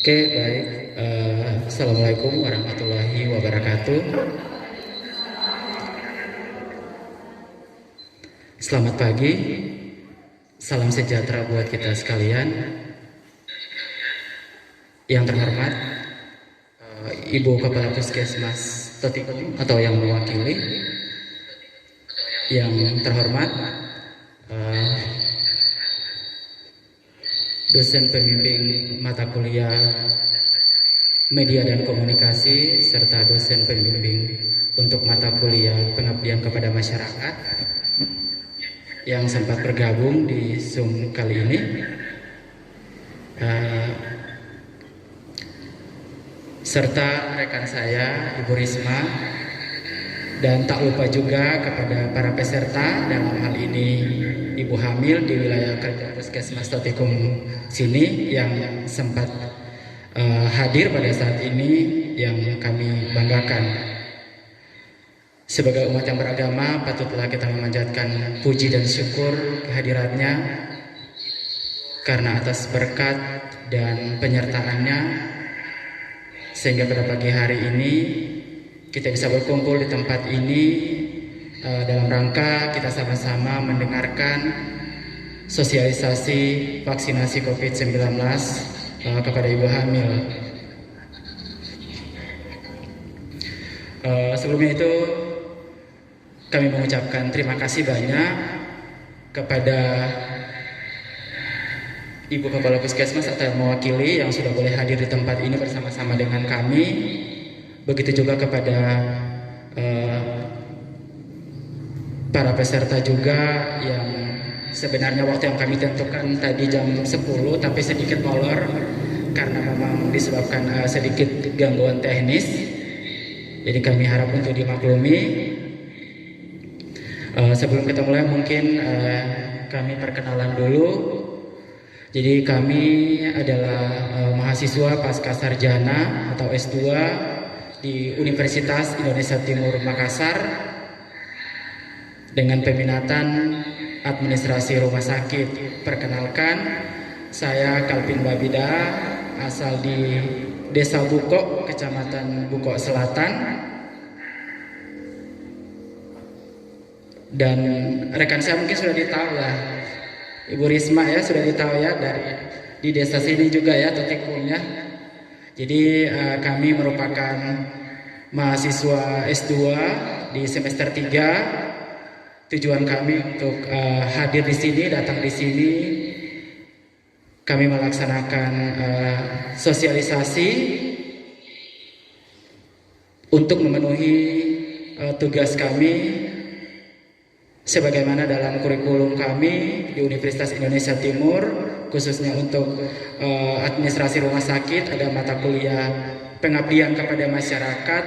Oke, baik. Assalamualaikum warahmatullahi wabarakatuh. Selamat pagi. Salam sejahtera buat kita sekalian. Yang terhormat, Ibu Kepala Puskesmas Totikum atau yang mewakili. Yang terhormat, dosen pembimbing mata kuliah Media dan Komunikasi serta dosen pembimbing untuk mata kuliah Pengabdian kepada Masyarakat yang sempat bergabung di Zoom kali ini, serta rekan saya Ibu Risma, dan tak lupa juga kepada para peserta, dalam hal ini ibu hamil di wilayah kerja Puskesmas Totikum sini yang sempat hadir pada saat ini, yang kami banggakan. Sebagai umat yang beragama, patutlah kita memanjatkan puji dan syukur kehadiratnya karena atas berkat dan penyertaannya, sehingga pada pagi hari ini kita bisa berkumpul di tempat ini dalam rangka kita sama-sama mendengarkan sosialisasi vaksinasi COVID-19 kepada ibu hamil. Sebelumnya itu kami mengucapkan terima kasih banyak kepada Ibu Kepala Puskesmas atau yang mewakili yang sudah boleh hadir di tempat ini bersama-sama dengan kami. Begitu juga kepada para peserta juga yang sebenarnya waktu yang kami tentukan tadi jam 10 tapi sedikit molor karena memang disebabkan sedikit gangguan teknis. Jadi kami harap untuk dimaklumi. Sebelum kita mulai mungkin kami perkenalan dulu. Jadi kami adalah mahasiswa pasca sarjana atau S2 di Universitas Indonesia Timur Makassar dengan peminatan administrasi rumah sakit. Perkenalkan, saya Kalvin Babida, asal di Desa Bukok, Kecamatan Bukok Selatan. Dan rekan saya mungkin sudah ditahu ya, Ibu Risma ya, sudah ditahu ya, dari di desa sini juga ya, Totikum ya. Jadi kami merupakan mahasiswa S2 di semester 3. Tujuan kami untuk hadir di sini, datang di sini, kami melaksanakan sosialisasi untuk memenuhi tugas kami sebagaimana dalam kurikulum kami di Universitas Indonesia Timur, khususnya untuk administrasi rumah sakit ada mata kuliah pengabdian kepada masyarakat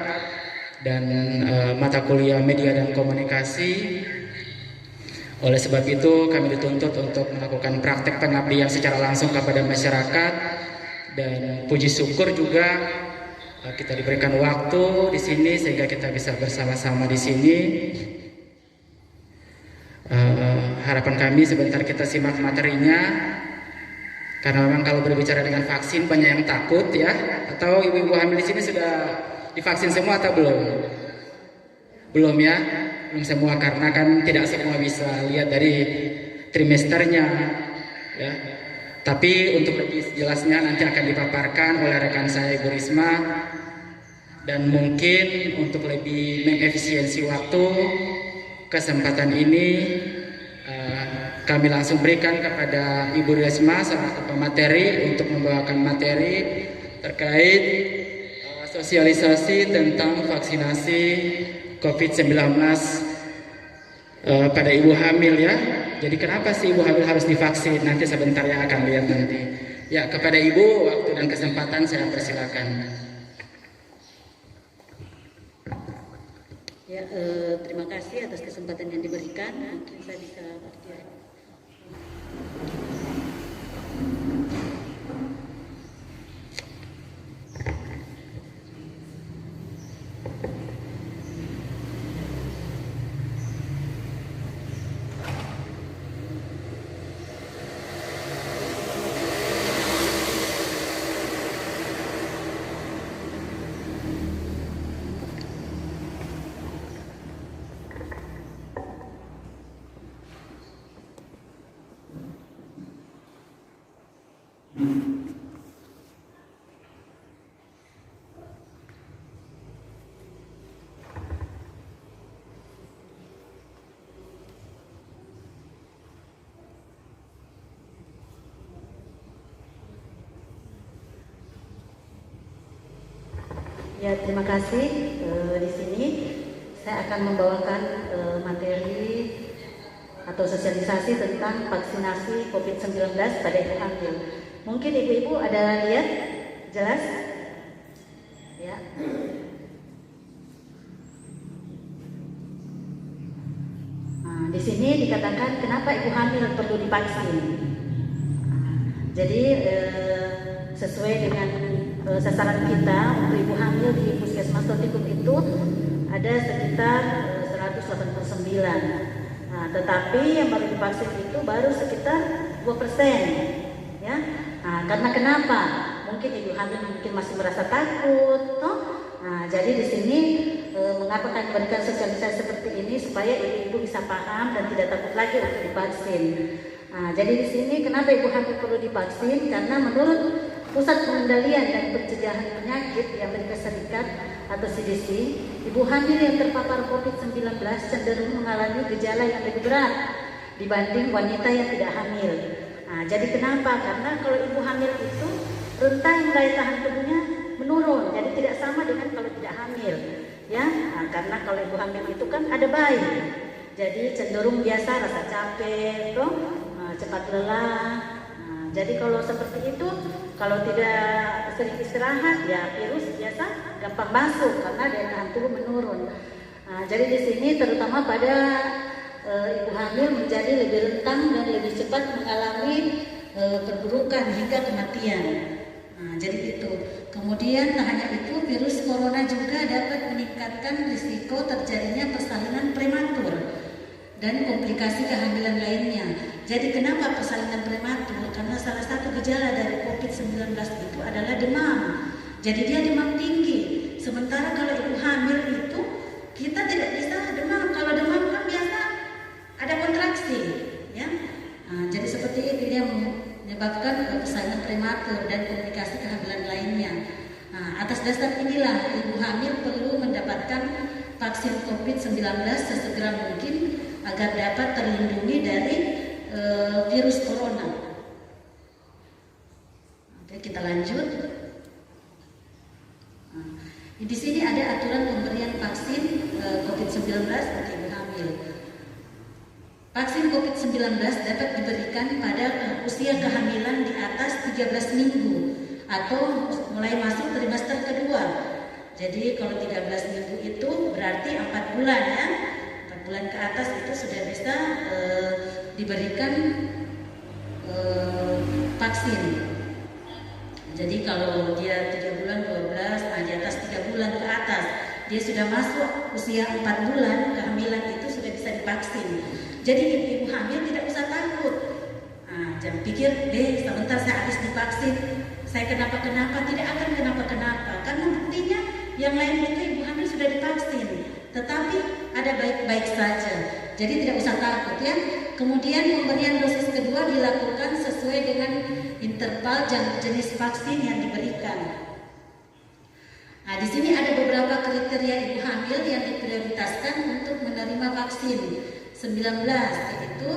dan mata kuliah media dan komunikasi. Oleh sebab itu kami dituntut untuk melakukan praktek pengabdian secara langsung kepada masyarakat, dan puji syukur juga kita diberikan waktu di sini sehingga kita bisa bersama-sama di sini. Harapan kami sebentar kita simak materinya, karena memang kalau berbicara dengan vaksin banyak yang takut ya. Atau ibu-ibu hamil di sini sudah divaksin semua atau belum? Belum ya, belum semua karena kan tidak semua bisa lihat dari trimesternya ya. Tapi untuk lebih jelasnya nanti akan dipaparkan oleh rekan saya Ibu Risma, dan mungkin untuk lebih mengefisiensi waktu, kesempatan ini kami langsung berikan kepada Ibu Risma selaku pemateri untuk membawakan materi terkait sosialisasi tentang vaksinasi COVID-19 pada ibu hamil ya. Jadi kenapa sih ibu hamil harus divaksin? Nanti sebentar yang akan lihat nanti. Ya, kepada ibu waktu dan kesempatan saya persilakan. Ya, terima kasih atas kesempatan yang diberikan. Mungkin saya bisa berbicara. Ya, terima kasih. Di sini saya akan membawakan materi atau sosialisasi tentang vaksinasi COVID-19 pada ibu hamil. Mungkin ibu-ibu ada lihat jelas? Ya. Nah, di sini dikatakan kenapa ibu hamil perlu divaksin. Jadi sesuai dengan sasaran kita untuk ibu hamil di Puskesmas Totikung itu ada sekitar 189. Nah, tetapi yang baru divaksin itu baru sekitar 2%, ya. Nah, karena kenapa? Mungkin ibu hamil mungkin masih merasa takut, toh? Nah, jadi di sini mengapa kami berikan sosialisasi seperti ini supaya ibu-ibu bisa paham dan tidak takut lagi untuk divaksin. Nah, jadi di sini kenapa ibu hamil perlu divaksin? Karena menurut Pusat Pengendalian dan Pencegahan Penyakit di Amerika Serikat atau CDC, ibu hamil yang terpapar COVID-19 cenderung mengalami gejala yang lebih berat dibanding wanita yang tidak hamil. Nah, jadi kenapa? Karena kalau ibu hamil itu rentang daya tahan tubuhnya menurun, jadi tidak sama dengan kalau tidak hamil, ya. Nah, karena kalau ibu hamil itu kan ada bayi, jadi cenderung biasa rasa capek, toh, cepat lelah. Nah, jadi kalau seperti itu, kalau tidak sering istirahat, ya virus biasa gampang masuk karena daya tahan tubuh menurun. Nah, jadi di sini terutama pada ibu hamil menjadi lebih rentan dan lebih cepat mengalami perburukan hingga kematian. Nah, jadi itu. Kemudian tak hanya itu, virus corona juga dapat meningkatkan risiko terjadinya persalinan prematur dan komplikasi kehamilan lainnya. Jadi kenapa persalinan prematur? Karena salah satu gejala dari COVID-19 itu adalah demam. Jadi dia demam tinggi. Sementara kalau ibu hamil itu kita tidak bisa demam. Kalau demam kan biasa ada kontraksi, ya. Nah, jadi seperti itu dia menyebabkan persalinan prematur dan komplikasi kehamilan lainnya. Nah, atas dasar inilah ibu hamil perlu mendapatkan vaksin COVID-19 sesegera mungkin agar dapat terlindungi dari virus corona. Oke, kita lanjut. Nah, di sini ada aturan pemberian vaksin COVID-19 untuk ibu hamil. Vaksin COVID-19 dapat diberikan pada usia kehamilan di atas 13 minggu atau mulai masuk trimester kedua. Jadi kalau 13 minggu itu berarti 4 bulan, ya. 4 bulan ke atas itu sudah bisa diberikan vaksin. Jadi kalau dia 3 bulan, 12, di atas 3 bulan ke atas dia sudah masuk usia 4 bulan kehamilan itu sudah bisa divaksin. Jadi ibu hamil tidak usah takut. Nah, jangan pikir, sebentar saya habis divaksin, saya kenapa-kenapa. Tidak akan kenapa-kenapa, karena buktinya yang lain itu ibu hamil sudah divaksin, tetapi ada baik-baik saja. Jadi tidak usah takut, ya. Kemudian pemberian dosis kedua dilakukan sesuai dengan interval jenis vaksin yang diberikan. Nah, di sini ada beberapa kriteria ibu hamil yang diprioritaskan untuk menerima vaksin 19, yaitu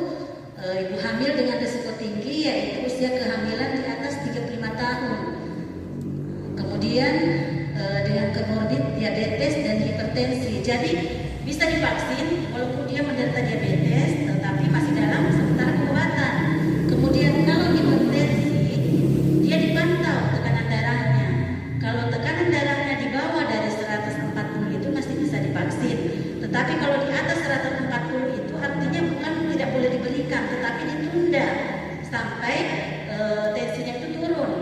ibu hamil dengan risiko tinggi, yaitu usia kehamilan di atas 35 tahun. Kemudian dengan komorbid diabetes dan hipertensi. Jadi bisa divaksin walaupun dia menderita diabetes, tetapi masih dalam sementara pengobatan. Kemudian kalau hipertensi, dia dipantau tekanan darahnya. Kalau tekanan darahnya di bawah dari 140 itu masih bisa divaksin. Tetapi kalau di atas 140 itu artinya bukan tidak boleh diberikan, tetapi ditunda sampai tensinya itu turun.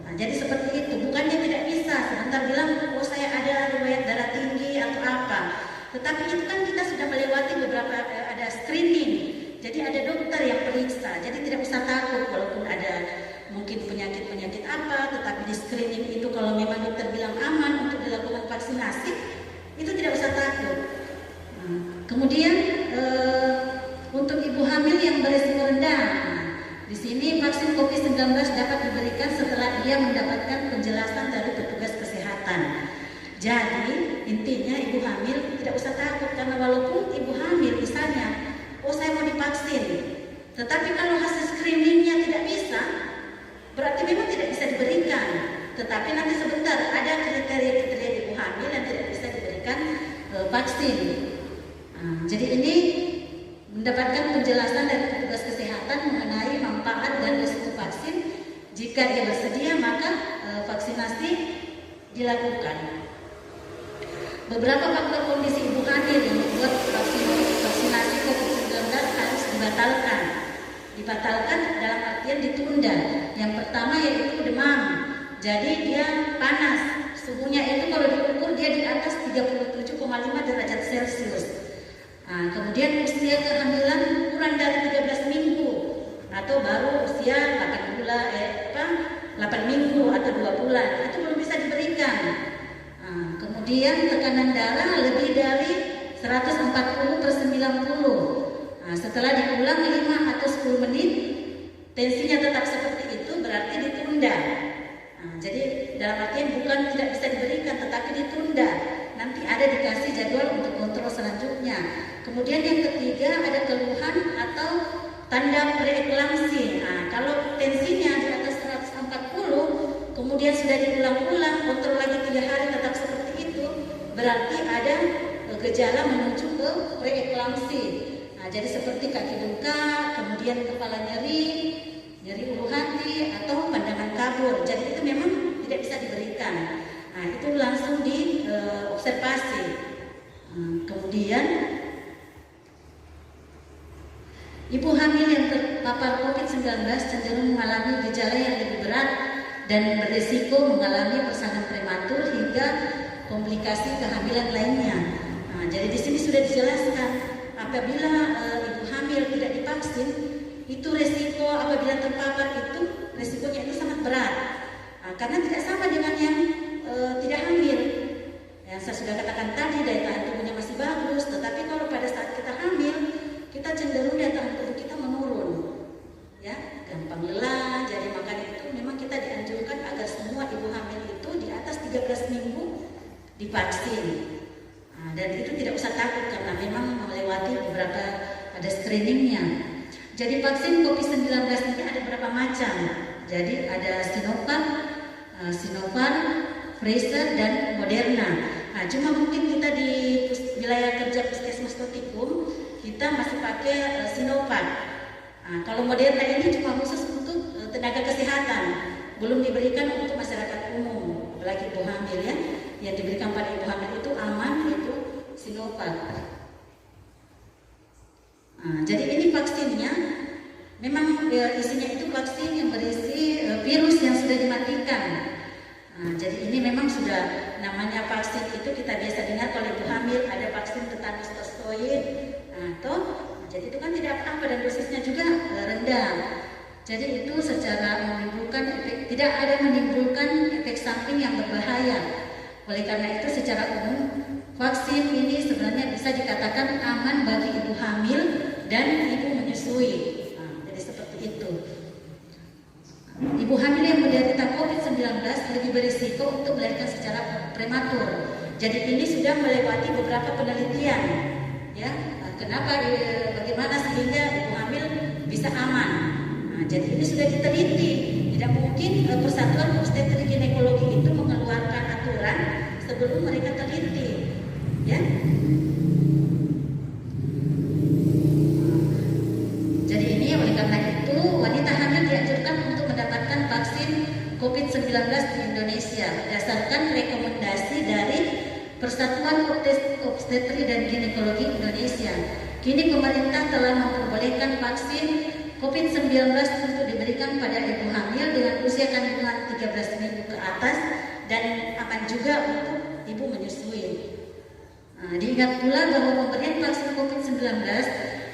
Nah, jadi seperti itu. Bukannya tidak bisa, sebentar bilang, oh saya ada riwayat darah tinggi atau apa. Tetapi itu kan kita sudah melewati beberapa ada screening. Jadi ada dokter yang periksa. Jadi tidak usah takut walaupun ada mungkin penyakit-penyakit apa, tetapi di screening itu kalau memang dokter bilang aman untuk dilakukan vaksinasi, itu tidak usah takut. Kemudian untuk ibu hamil yang berisiko rendah, Di sini vaksin COVID-19 dapat diberikan setelah ia mendapatkan penjelasan dari petugas kesehatan. Jadi intinya ibu hamil tidak usah takut, karena walaupun ibu hamil misalnya, oh saya mau divaksin, tetapi kalau hasil screeningnya tidak bisa, berarti memang tidak bisa diberikan. Tetapi nanti sebentar ada kriteria-kriteria ibu hamil yang tidak bisa diberikan vaksin. Jadi ini mendapatkan penjelasan dari petugas kesehatan mengenai manfaat dan risiko vaksin. Jika dia bersedia, maka vaksinasi dilakukan. Beberapa faktor kondisi ibu hamil yang membuat vaksinasi COVID-19 harus dibatalkan. Dibatalkan dalam artian ditunda. Yang pertama yaitu demam. Jadi dia panas. Suhunya itu kalau diukur dia di atas 37,5 derajat Celcius. Kemudian usia kehamilan kurang dari 13 minggu atau baru usia 8 minggu atau 2 bulan, itu belum bisa diberikan. Kemudian tekanan darah lebih dari 140/90. Setelah diulang 5 atau 10 menit tensinya tetap seperti itu, berarti ditunda. Jadi dalam artian bukan tidak bisa diberikan, tetapi ditunda. Nanti ada dikasih jadwal untuk kontrol selanjutnya. Kemudian yang ketiga ada keluhan atau tanda preeklamsi. Kalau tensinya di atas 140, kemudian sudah diulang-ulang, kontrol lagi 3 hari tetap seperti itu, berarti ada gejala menuju ke preeklamsi. Jadi seperti kaki bengkak, kemudian kepala nyeri, nyeri ulu hati, atau pandangan kabur. Jadi itu memang tidak bisa diberikan. Itu langsung diobservasi. Kemudian ibu hamil yang terpapar COVID-19 cenderung mengalami gejala yang lebih berat dan berisiko mengalami persalinan prematur hingga komplikasi kehamilan lainnya. Jadi di sini sudah dijelaskan, apabila ibu hamil tidak divaksin, itu resiko apabila terpapar itu resikonya itu sangat berat. Karena tidak sama dengan yang tidak hamil. Yang saya sudah katakan tadi, daya tahan tubuhnya masih bagus, tetapi kalau pada saat kita hamil, kita cenderung daya tahan tubuh kita menurun, ya, gampang lelah. Jadi makanya itu memang kita dianjurkan agar semua ibu hamil itu di atas 13 minggu divaksin. Dan itu tidak usah takut karena memang melewati beberapa ada screeningnya. Jadi vaksin COVID-19 ini ada beberapa macam. Jadi ada Sinovac, Pfizer dan Moderna. Cuma mungkin kita di wilayah kerja Puskesmas Totikum kita masih pakai Sinovac. Kalau Moderna ini cuma khusus untuk tenaga kesehatan, belum diberikan untuk masyarakat umum, apalagi ibu hamil ya. Yang diberikan pada ibu hamil itu aman, itu Sinovac. Jadi ini vaksinnya memang isinya itu vaksin yang berisi virus yang sudah dimatikan. Jadi ini memang sudah namanya vaksin itu kita biasa dengar kalau ibu hamil ada vaksin tetanus tostoid. Jadi itu kan tidak apa-apa dan dosisnya juga rendah. Jadi itu secara menimbulkan tidak ada menimbulkan efek samping yang berbahaya. Oleh karena itu secara umum vaksin ini sebenarnya bisa dikatakan aman bagi ibu hamil dan ibu menyusui. Jadi seperti itu. Ibu hamil yang menderita COVID-19 lebih berisiko untuk melahirkan secara prematur. Jadi ini sudah melewati beberapa penelitian, ya. Kenapa? Bagaimana sehingga ibu hamil bisa aman? Jadi ini sudah diteliti. Tidak mungkin Persatuan Obstetrik Ginekologi itu mengeluarkan aturan sebelum mereka teliti, ya. Jadi ini oleh karena itu wanita hamil dianjurkan untuk mendapatkan vaksin COVID-19 di Indonesia berdasarkan rekomendasi dari Persatuan Obstetri dan Ginekologi Indonesia. Kini pemerintah telah memperbolehkan vaksin COVID-19 untuk diberikan pada ibu hamil dengan usia kandungan 13 minggu ke atas dan aman juga untuk ibu menyusui. Diingat pula bahwa pemberian vaksin COVID-19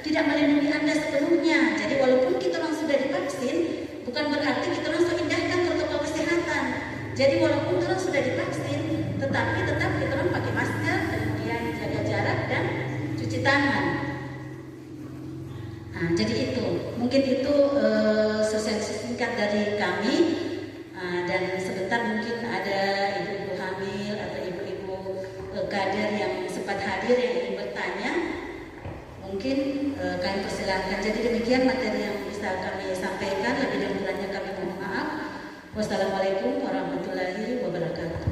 tidak melindungi Anda sepenuhnya. Jadi walaupun kita orang sudah divaksin, bukan berarti kita langsung indahkan protokol kesehatan. Jadi walaupun kita sudah divaksin, tetapi tetap kita orang pakai masker, kemudian jaga jarak dan cuci tangan. Jadi itu. Mungkin itu sosialisasi singkat dari kami. Dan sebentar mungkin ada ibu-ibu hamil atau ibu-ibu kader yang sempat hadir yang ingin bertanya. Mungkin kami persilahkan. Jadi demikian materi yang bisa kami sampaikan. Lebih dan kurangnya kami mohon maaf. Wassalamualaikum warahmatullahi wabarakatuh.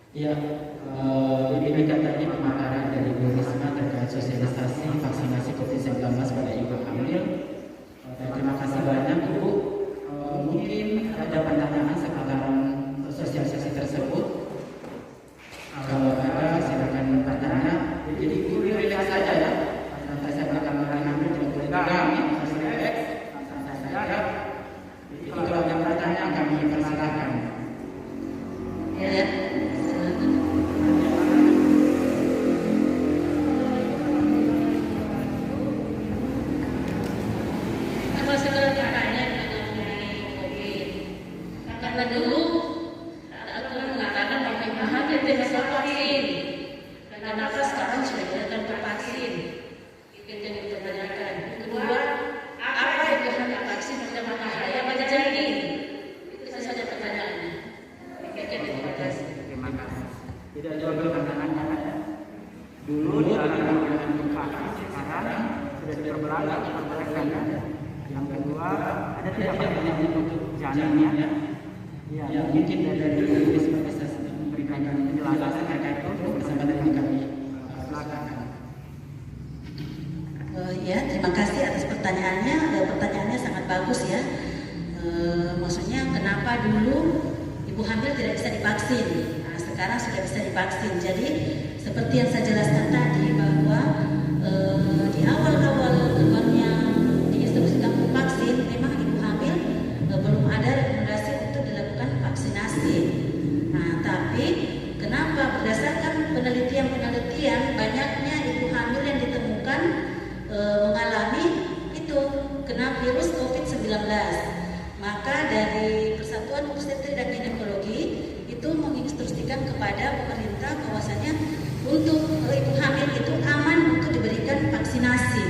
Ya, ini tadi pemaparan dari Bu Risma terkait sosialisasi vaksinasi COVID-19 pada ibu hamil. Terima kasih banyak Ibu. Mungkin ada pertanyaan seputaran sosialisasi tersebut. Kalau ada silakan bertanya. Jadi Ibu relax saja ya. Santai saja kalau hamil tidak boleh tegang, harus relax. Santai saja. Jadi kalau ada pertanyaan kami persilakan. Ya. Dulu aturan mengatakan bahwa ibu hamil tidak bisa vaksin. Kenapa sekarang sudah dilakukan vaksin? Itu yang dipertanyakan. Kedua, apa ibu hamil vaksin tidak bahaya pada janin? Itu saja pertanyaannya. Terima kasih. Terima kasih. Tidak ada pertanyaan ada. Dulu dilakukan dengan vaksin, sekarang sudah diperbolehkan. Yang kedua, ada tidak pertanyaan untuk janin ya? Ya, mungkin dari Risma bisa memberikan penjelasan terkait itu bersama dengan kami. Silakan. Ya, terima kasih atas pertanyaannya. Pertanyaannya sangat bagus ya. Maksudnya kenapa dulu ibu hamil tidak bisa divaksin? Nah, sekarang sudah bisa divaksin. Jadi seperti yang saya jelaskan tadi bahwa di awal-awal keluarnya diinstruksikan untuk vaksin, memang ibu hamil belum ada rekomendasi untuk dilakukan vaksinasi. Nah, tapi kenapa berdasarkan penelitian banyaknya ibu hamil yang ditemukan mengalami itu kena virus COVID-19. Maka dari Persatuan Obstetri dan Ginekologi itu menginstruksikan kepada pemerintah bahwasanya untuk ibu hamil itu aman untuk diberikan vaksinasi.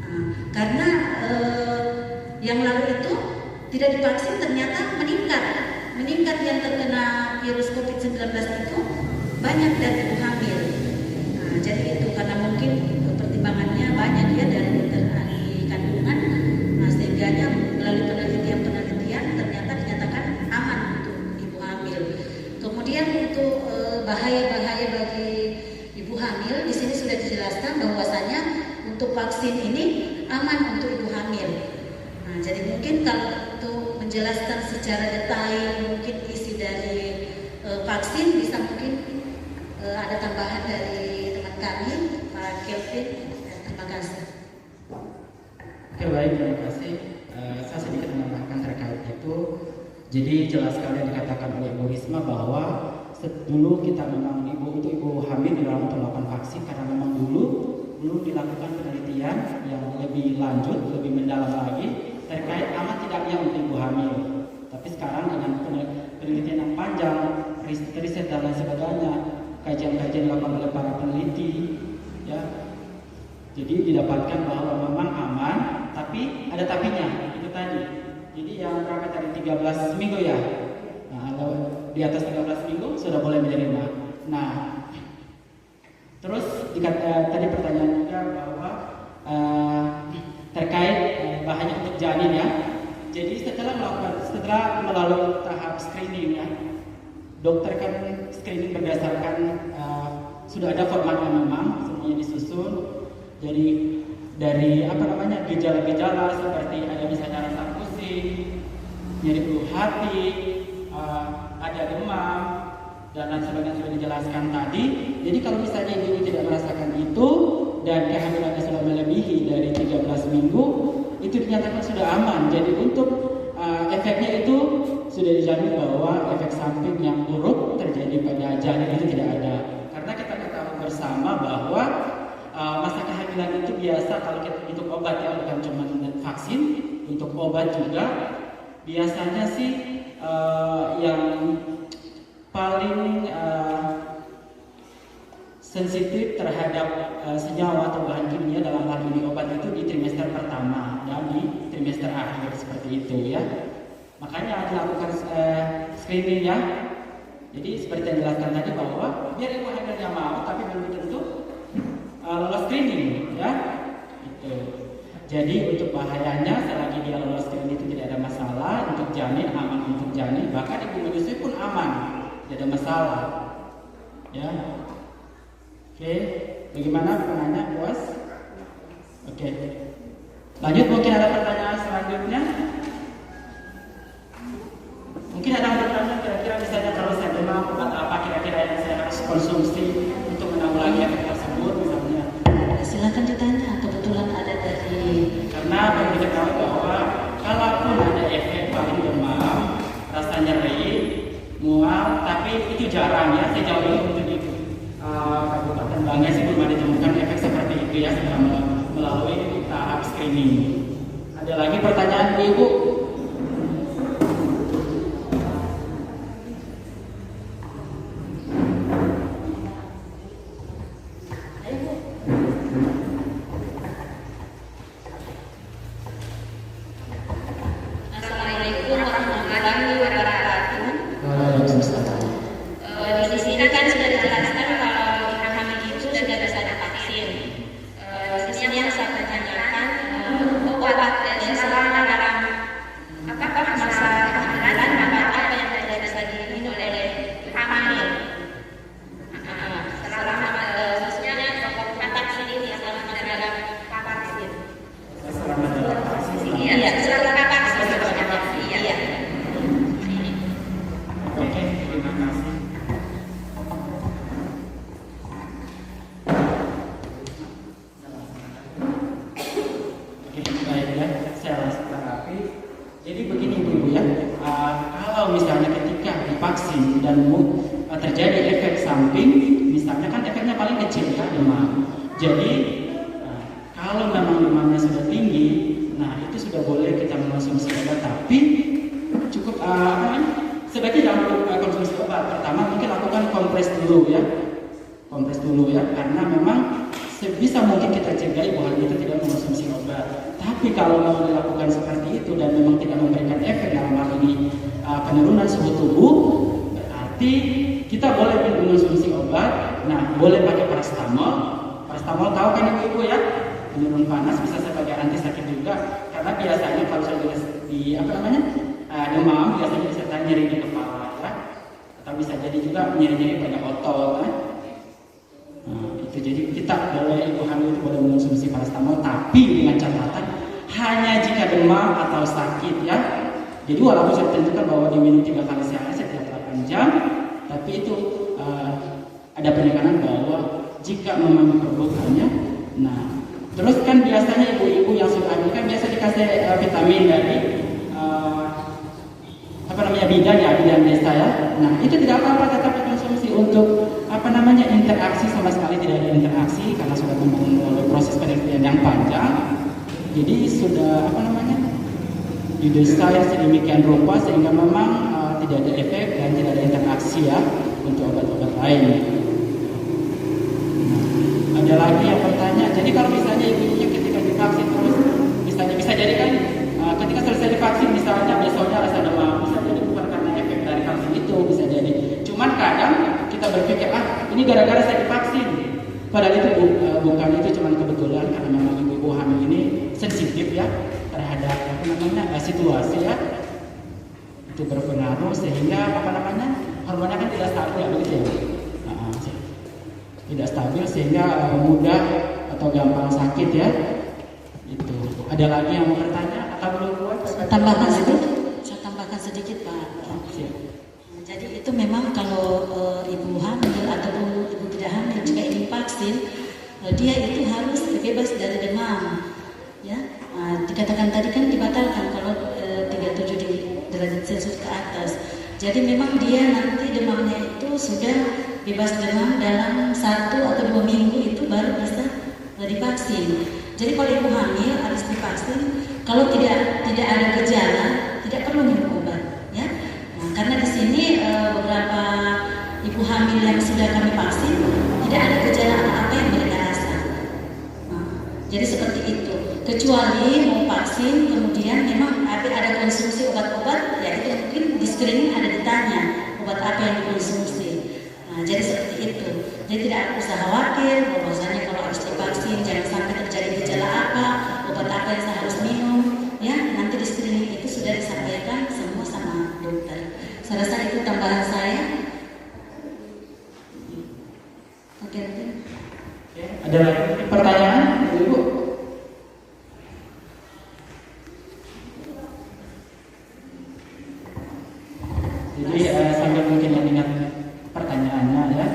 Nah, karena yang lalu itu tidak divaksin ternyata meningkat yang terkena virus COVID-19 itu banyak dari ibu hamil. Nah, jadi itu karena mungkin pertimbangannya banyak ya dari dokter ahli kandungan. Nah, sehingganya melalui penelitian ternyata dinyatakan aman untuk ibu hamil. Kemudian untuk bahaya-bahaya bagi ibu hamil di sini sudah dijelaskan bahwasanya untuk vaksin ini aman untuk ibu hamil. Nah, jadi mungkin kalau untuk menjelaskan secara detail mungkin isi dari vaksin bisa mungkin ada tambahan dari teman kami Pak Kelvin. Terima kasih. Oke, baik, terima kasih. Saya sedikit menambahkan terkait itu. Jadi jelas sekali yang dikatakan oleh Bu Risma bahwa dulu kita memang untuk ibu hamil dilarang untuk melakukan vaksin karena memang dulu belum dilakukan penelitian yang lebih lanjut, lebih mendalam lagi terkait aman tidaknya untuk ibu hamil. Tapi sekarang dengan penelitian yang panjang, riset dan lain sebagainya, kajian-kajian dilakukan oleh para peneliti, ya, jadi didapatkan bahwa memang aman, tapi ada tapinya, itu tadi. Jadi yang berapa tadi 13 minggu ya. Nah, kalau di atas 13 minggu sudah boleh menerima. Nah, terus tadi pertanyaan juga bahwa terkait bahannya untuk janin ya. Jadi setelah melalui tahap screening ya, dokter kan screening berdasarkan sudah ada formatnya memang semuanya disusun. Jadi dari gejala-gejala seperti ada misalnya rasa pusing, nyeri ulu hati, ada demam dan lain sebagainya sudah dijelaskan tadi. Jadi kalau misalnya ibu tidak merasakan itu dan kehamilannya sudah melebihi dari 13 minggu, itu dinyatakan sudah aman. Jadi untuk efeknya itu sudah dijamin bahwa efek samping yang buruk terjadi pada janin itu tidak ada. Karena kita ketahui bersama bahwa masa kehamilan itu biasa kalau kita untuk obat ya, bukan cuma vaksin, untuk obat juga biasanya sih yang paling sensitif terhadap senyawa atau bahan kimia dalam hal ini obat itu di trimester pertama, ya, di trimester akhir seperti itu ya. Makanya dilakukan screening ya. Jadi seperti yang dijelaskan tadi bahwa biar ibu hamilnya mau, tapi belum tentu lolos screening ya. Itu. Jadi untuk bahayanya selagi dia lolos screening itu tidak ada masalah untuk janin, aman untuk janin, bahkan ibu menyusui pun aman, tidak ada masalah. Ya. Oke, bagaimana penanya puas? Oke. Lanjut, mungkin ada pertanyaan selanjutnya? Mungkin ada yang bertanya kira-kira misalnya kalau saya demam obat apa kira-kira yang saya harus konsumsi untuk menanggulangi efek tersebut misalnya. Silakan ditanya, kebetulan ada dari Karena perlu diketahui bahwa kalaupun ada efek paling demam, rasa nyeri, mual, tapi itu jarang ya. Sejauh ini untuk di Kabupaten Banggai sih belum ada ditemukan efek seperti itu ya setelah melalui tahap screening. Ada lagi pertanyaan Ibu? Assalamualaikum warahmatullahi wabarakatuh. Waalaikumsalam. Di sini kan sudah dijelaskan kalau ibu hamil itu sudah bisa divaksin. Di sini yang saya pertanyakan, obat selama dalam masa kehamilan obat apa yang tidak bisa diminum oleh ibu hamil? Selama khususnya obat vaksin ini selama dalam vaksin. Selamat dalam vaksin. Iya, selama vaksin. Iya. Oke, terima kasih. Oke, baik ya, saya langsung terapi. Jadi begini Ibu ya, kalau misalnya ketika divaksin dan terjadi efek samping, misalnya kan efeknya paling kecil ya, demam. Jadi kalau memang demamnya sudah tinggi, nah itu sudah boleh kita mengonsumsi obat, tapi cukup sebaiknya jangan konsumsi obat. Pertama mungkin lakukan kompres dulu ya, karena memang sebisa mungkin kita cegah ibu hamil itu tidak mengonsumsi obat. Tapi kalau mau dilakukan seperti itu dan memang tidak memberikan efek dalam hal ini penurunan suhu tubuh, berarti kita boleh mengonsumsi obat. Nah, boleh pakai paracetamol. Paracetamol tahu kan ibu ya, penurun panas, bisa sebagai anti sakit juga. Karena biasanya kalau sudah demam biasanya disertai nyeri di kepala ya, atau bisa jadi juga nyeri-nyeri pada otot kan. Nah, itu jadi kita boleh ibu hamil itu boleh mengonsumsi paracetamol, tapi dengan catatan hanya jika demam atau sakit ya. Jadi walaupun sudah ditentukan bahwa diminum 3 kali sehari setiap 8 jam, tapi itu ada penekanan bahwa jika memang diperlukannya. Nah, terus kan biasanya ibu-ibu yang sudah hamil kan biasa dikasih vitamin dari bidan desa ya. Nah, itu tidak apa-apa, tetap dikonsumsi untuk interaksi, sama sekali tidak ada interaksi karena sudah melalui proses penelitian yang panjang. Jadi sudah didesain sedemikian rupa sehingga memang tidak ada efek dan tidak ada interaksi ya untuk obat-obat lain. Nah, ada lagi yang bertanya, jadi kalau misalnya ibunya ketika divaksin terus misalnya bisa jadi kan ketika selesai divaksin misalnya besoknya rasa demam, bisa jadi bukan karena efek dari vaksin itu, bisa jadi. Cuman kadang kita berpikir ini gara-gara saya divaksin, padahal itu bukan, itu cuman kebetulan karena memang ibu-ibu hamil ini sensitif ya terhadap situasi ya, itu berpengaruh sehingga hormonnya kan tidak stabil ya, begitu ya, tidak stabil sehingga mudah atau gampang sakit ya. Itu ada lagi yang mau bertanya atau belum buat? Saya tambahkan sedikit Pak. Jadi itu memang kalau ibu hamil atau ibu tidak hamil jika ingin vaksin, dia itu harus bebas dari demam. Ya, dikatakan tadi kan dibatalkan kalau 37 derajat Celcius ke atas. Jadi memang dia nanti demamnya itu sudah bebas demam dalam 1 atau 2 minggu itu baru bisa divaksin. Jadi kalau ibu hamil harus divaksin. Kalau tidak ada gejala, tidak perlu minum obat. Ya, karena di sini beberapa ibu hamil yang sudah kami vaksin tidak ada gejala Jadi seperti itu. Kecuali mau vaksin, kemudian memang ada konsumsi obat-obat, ya itu mungkin di screening ada ditanya obat apa yang dikonsumsi. Nah, jadi seperti itu. Jadi tidak usah khawatir bahwasanya kalau harus divaksin jangan sampai terjadi gejala apa, obat apa yang saya harus minum. Ya, nanti di screening itu sudah disampaikan semua sama dokter. Saya rasa itu tambahan saya. Oke. Ada lagi pertanyaan, Ibu? Jadi sambil mungkin mengingat pertanyaannya ya.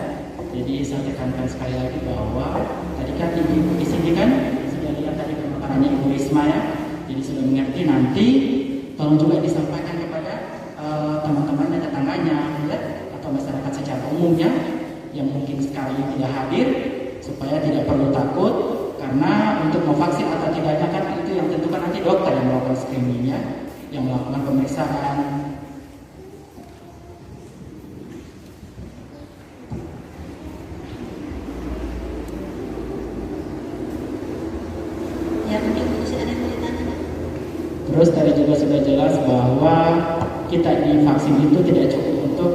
Jadi saya tekankan sekali lagi bahwa tadi kan Ibu di sini kan sudah lihat tadi pemaparannya Ibu Risma ya. Jadi sudah mengerti, nanti tolong juga disampaikan kepada teman-temannya, tetangganya ya, atau masyarakat secara umumnya yang mungkin sekali tidak hadir, supaya tidak perlu takut, karena untuk memvaksin atau tidaknya kan itu yang tentukan nanti dokter yang melakukan screeningnya, yang melakukan pemeriksaan. Ya, mungkin masih ada yang mau ditanya. Terus tadi juga sudah jelas bahwa kita divaksin itu tidak cukup untuk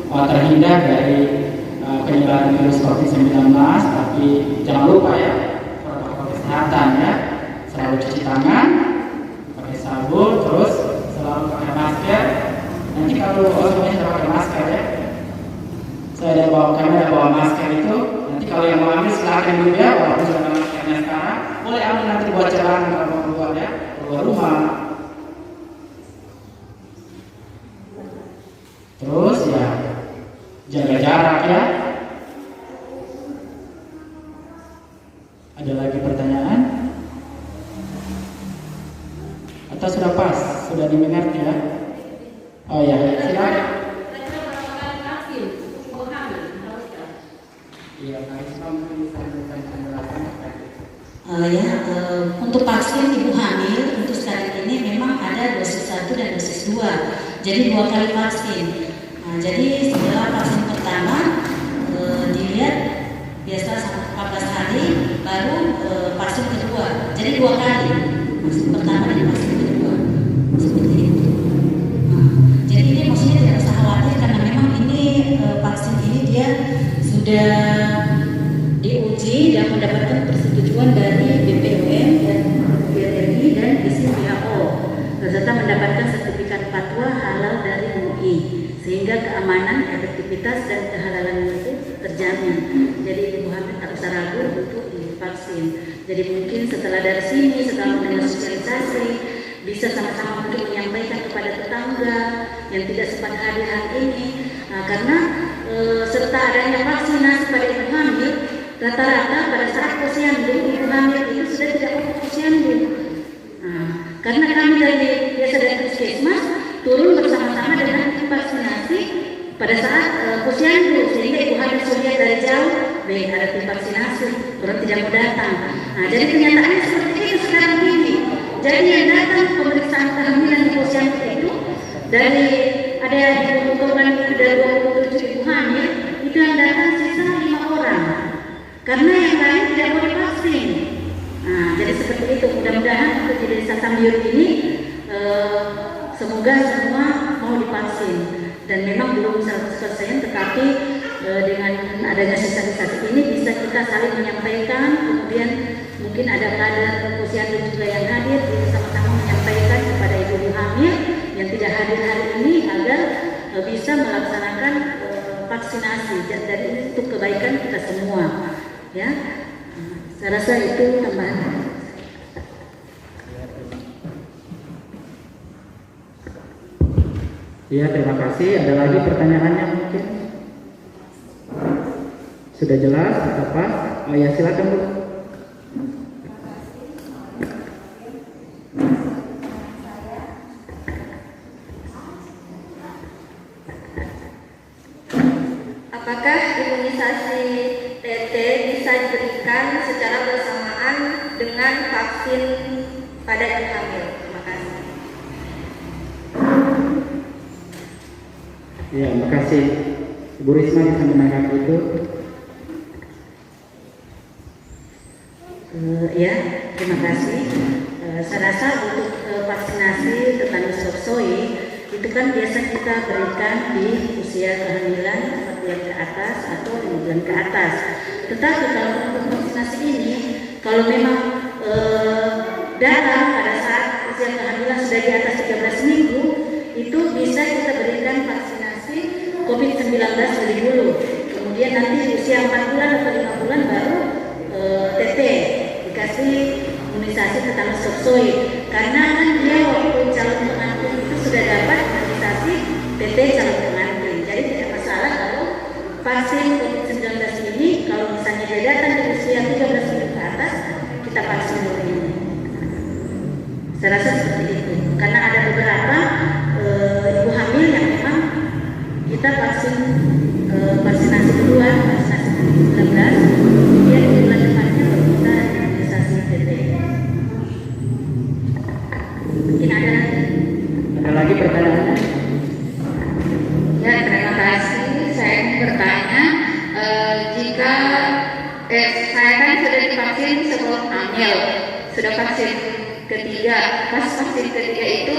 terhindar dari penyebaran virus COVID-19, tapi jangan lupa ya protokol kesehatan ya, selalu cuci tangan, pakai sabun, terus selalu pakai masker. Nanti kalau semuanya sudah pakai masker ya, saya ada bawa kamera, bawa masker itu. Nanti kalau yang mau ambil silakan dulu ya, walaupun sudah ada maskernya sekarang, boleh ambil nanti buat jalan kalau mau keluar ya, keluar rumah. Terus ya jaga jarak ya. Ada lagi pertanyaan? Atau sudah pas? Sudah dimengerti ya? Oh ya, silakan. Iya, untuk vaksin ibu hamil untuk sekarang ini memang ada dosis 1 dan dosis 2. Jadi 2 kali vaksin. Jadi setelah vaksin pertama dilihat biasa sampai 14 hari baru vaksin kedua. Jadi 2 kali. Vaksin pertama dan vaksin kedua. Seperti itu. Jadi ini maksudnya tidak usah khawatir karena memang ini vaksin ini dia sudah diuji dan mendapatkan persetujuan dari BPOM dan BRI dan WHO serta mendapatkan sertifikat fatwa halal dari MUI sehingga keamanan, efektivitas dan kehalalan itu terjamin. Jadi ibu hamil tak usah ragu untuk divaksin. Jadi mungkin setelah dari sini, setelah mendengar sosialisasi, bisa sama-sama untuk menyampaikan kepada tetangga yang tidak sempat hadir hari ini, karena serta adanya vaksinasi pada ibu hamil, rata-rata pada saat posyandu ibu hamil itu sudah tidak mau posyandu. Karena kami biasa dari puskesmas turun bersama-sama dengan vaksinasi pada saat posyandu, sehingga ibu hamil sudah dari jauh, ada tim vaksinasi, orang tidak mau datang. Jadi kenyataannya seperti itu sekarang ini. Jadi yang datang pemeriksaan kehamilan di posyandu itu dari ada diumumkan dari 27 ibu hamil itu yang datang sisa 5 orang. Karena yang lain tidak mau divaksin. Jadi seperti itu. Mudah-mudahan untuk di Desa Sambiur ini semoga semua mau divaksin. Dan memang belum 100%, tetapi dengan adanya sosialisasi ini bisa kita saling menyampaikan. Kemudian mungkin ada kader posyandu juga yang hadir, bisa sama-sama menyampaikan kepada ibu hamil yang tidak hadir hari ini agar bisa melaksanakan vaksinasi. Dan ini untuk kebaikan kita semua. Ya, saya rasa itu tambahan. Ya, terima kasih. Ada lagi pertanyaannya mungkin? Sudah jelas apa? Oh ya, silakan Bu. Apakah imunisasi TT bisa diberikan secara bersamaan dengan vaksin pada ibu hamil? Terima kasih. Ya, terima kasih. Ibu Risma bisa menanggapi itu. Ya, terima kasih. Saya rasa untuk vaksinasi tetanus toksoi itu kan biasa kita berikan di usia kehamilan 4 bulan ke atas atau 5 bulan ke atas. Tetapi kalau untuk vaksinasi ini, kalau memang darah pada saat usia kehamilan sudah di atas 13 minggu, itu bisa kita berikan vaksinasi COVID-19 lebih dulu. Kemudian nanti di usia 4 bulan atau 5 bulan baru TT dikasih imunisasi tetanus toksoi. Karena kan dia waktu calon pengantin itu sudah dapat imunisasi TT calon pengantin. Jadi tidak masalah kalau vaksin COVID-19 ini kalau misalnya dia datang di usia 13 minggu ke atas, kita vaksin dulu ini. Saya rasa seperti itu. Karena ada beberapa ibu hamil yang memang kita vaksinasi kedua, vaksinasi COVID-19, kemudian di bulan depannya baru kita imunisasi TT. Mungkin ada lagi? Ada lagi pertanyaannya? Ya, terima kasih. Saya ingin bertanya, jika saya kan sudah divaksin sebelum hamil, sudah vaksin ketiga, pas vaksin ketiga itu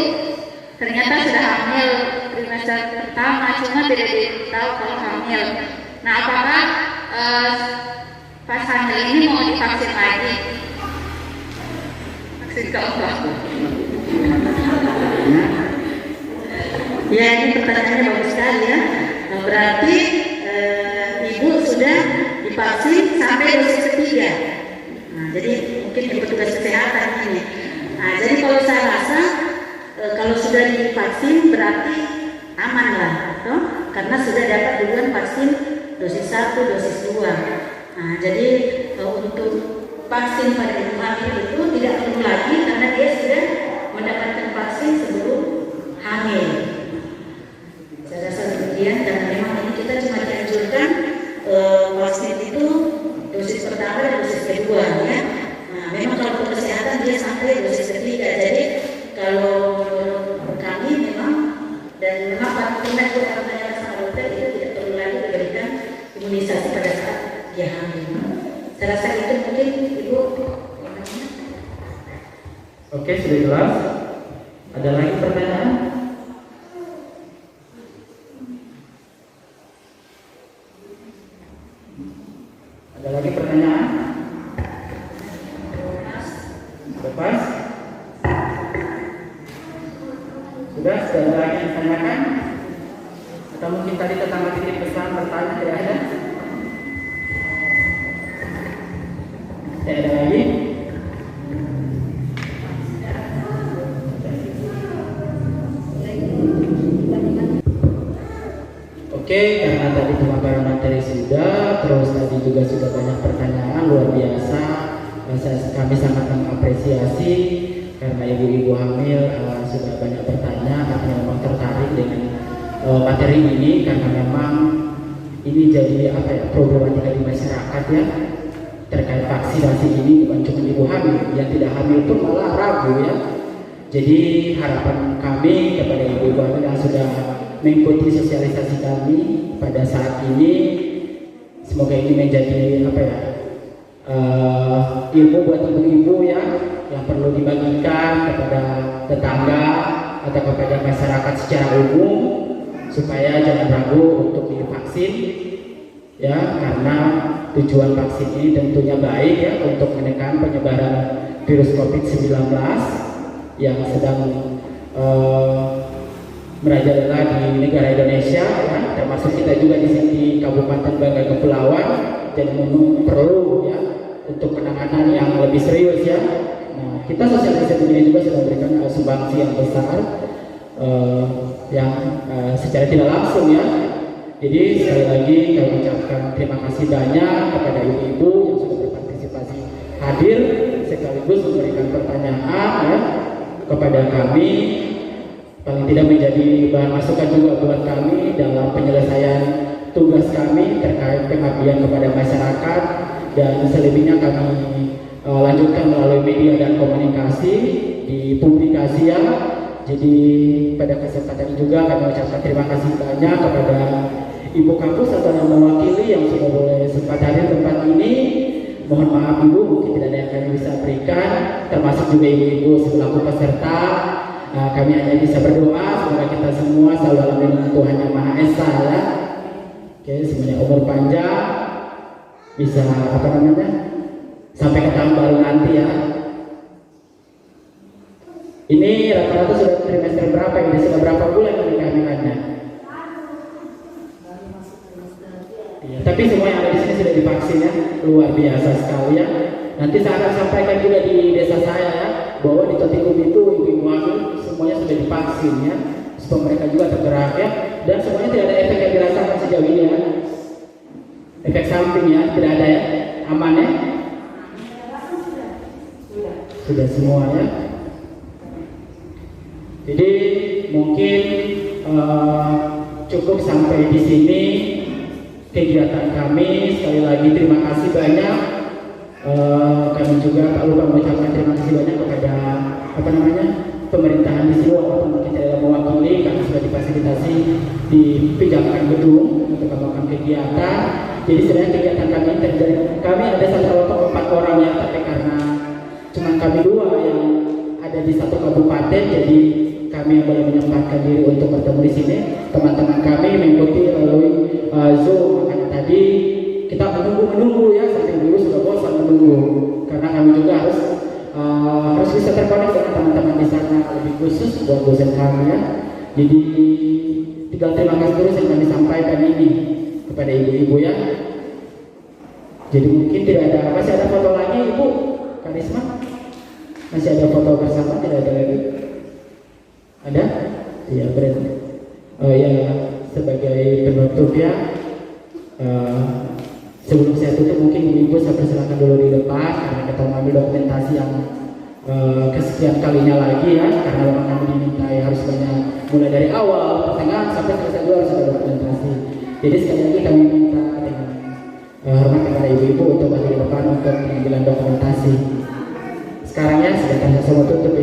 ternyata sudah hamil trimester pertama, cuma tidak ditahu kalau hamil. Nah, apakah pas hamil ini mau divaksin lagi? Vaksin keempat. Ya, ini pertanyaannya bagus sekali ya. Nah, berarti ibu sudah divaksin sampai dosis ketiga. Nah, jadi mungkin ibu petugas kesehatan ini. Nah, jadi kalau saya rasa kalau sudah divaksin berarti aman lah, toh? Karena sudah dapat duluan vaksin dosis 1, dosis 2. Nah, jadi untuk vaksin pada ibu hamil itu tidak perlu lagi karena dia sudah mendapatkan vaksin sebelum hamil. Saya rasa demikian, dan memang ini kita cuma dianjurkan vaksin itu dosis pertama dan dosis kedua ya. Nah, memang kalau untuk kesehatan dia sampai dosis ketiga. Jadi kalau kami memang dan memang Pak bertanya sama dokter itu tidak perlu lagi diberikan imunisasi pada saat dia hamil. Saya rasa itu mungkin ibu. Oke, sudah jelas. Ada lagi pertanyaan? Ada lagi pertanyaan? Lepas? Sudah ada lagi yang ditanyakan? Atau mungkin tadi tetangga titip pesan bertanya tidak ada? Tidak ada lagi? Oke, karena tadi pemaparan materi sudah, terus tadi juga sudah banyak pertanyaan luar biasa. Kami sangat mengapresiasi karena ibu-ibu hamil sudah banyak bertanya, artinya memang tertarik dengan materi ini karena memang ini jadi problematika di masyarakat ya terkait vaksinasi ini. Bukan cuma ibu hamil, yang tidak hamil pun malah ragu ya. Jadi harapan kami kepada ibu-ibu hamil yang sudah mengikuti sosialisasi kami pada saat ini, semoga ini menjadi ilmu buat ibu-ibu ya, yang perlu dibagikan kepada tetangga atau kepada masyarakat secara umum supaya jangan ragu untuk divaksin ya, karena tujuan vaksin ini tentunya baik ya untuk menekan penyebaran virus COVID-19 yang sedang merajalela di negara Indonesia ya, termasuk kita juga di sini Kabupaten Bangka Kepulauan, jadi memang perlu ya untuk penanganan yang lebih serius ya. Nah, kita sosialisasi ini juga sudah memberikan sumbangsi yang besar yang secara tidak langsung ya. Jadi sekali lagi kami ucapkan terima kasih banyak kepada ibu-ibu yang sudah berpartisipasi hadir sekaligus memberikan pertanyaan ya kepada kami, paling tidak menjadi bahan masukan juga buat kami dalam penyelesaian tugas kami terkait pengabdian kepada masyarakat, dan selebihnya kami lanjutkan melalui media dan komunikasi di publikasi ya. Jadi pada kesempatan ini juga kami ucapkan terima kasih banyak kepada Ibu Kampus atau yang mewakili yang sudah boleh sempat hadir tempat ini, mohon maaf Ibu, mungkin tidak ada yang kami bisa berikan, termasuk juga ibu-ibu selaku peserta. Kami hanya bisa berdoa semoga kita semua selalu dalam lindungan Tuhan Yang Maha Esa ya. Oke, semuanya umur panjang, bisa sampai ke tahun baru nanti ya. Ini rata-rata sudah trimester berapa ini? Sudah berapa bulan ini kehamilannya? Ya, tapi semua yang ada di sini sudah divaksin ya, luar biasa sekali ya. Nanti saya akan sampaikan juga di desa saya ya, bahwa di Totikum itu ibu-ibu hamil semuanya sudah divaksin ya, supaya mereka juga tergerak ya, dan semuanya tidak ada efek yang dirasakan sejauh ini ya, efek samping ya, tidak ada ya, aman ya, sudah semua ya. Jadi mungkin cukup sampai di sini kegiatan kami. Sekali lagi terima kasih banyak. Kami juga tak lupa mengucapkan terima kasih banyak kepada pemerintahan di sini walaupun mungkin tidak mewakili karena sudah difasilitasi dipinjamkan gedung untuk melakukan kegiatan. Jadi sebenarnya kegiatan kami terjadi, kami ada satu kelompok 4 orang ya, tapi karena cuma kami 2 yang ada di satu kabupaten, jadi kami yang boleh menyempatkan diri untuk bertemu di sini. Teman-teman kami mengikuti melalui Zoom. Makanya tadi kita menunggu ya, sampai dulu sudah bosan menunggu karena kami juga harus bisa terkonek dengan teman-teman di sana, lebih khusus buat dosen kami ya. Jadi tinggal terima kasih terus yang kami sampaikan ini kepada ibu-ibu ya. Jadi mungkin tidak ada, masih ada foto lagi Ibu Karisma? Masih ada foto bersama, tidak ada lagi? Ada? Iya berarti. Ya sebagai penutup ya. Sebelum saya tutup mungkin ibu saya persilakan dulu di depan karena kita mengambil dokumentasi yang kesekian kalinya lagi ya, karena memang kami dimintai harus banyak mulai dari awal, pertengahan sampai selesai dulu harus ada dokumentasi. Jadi sekali lagi kami minta dengan hormat kepada ibu-ibu untuk bagi di depan untuk pengambilan dokumentasi. Sekarang ya sedangkan saya mau tutup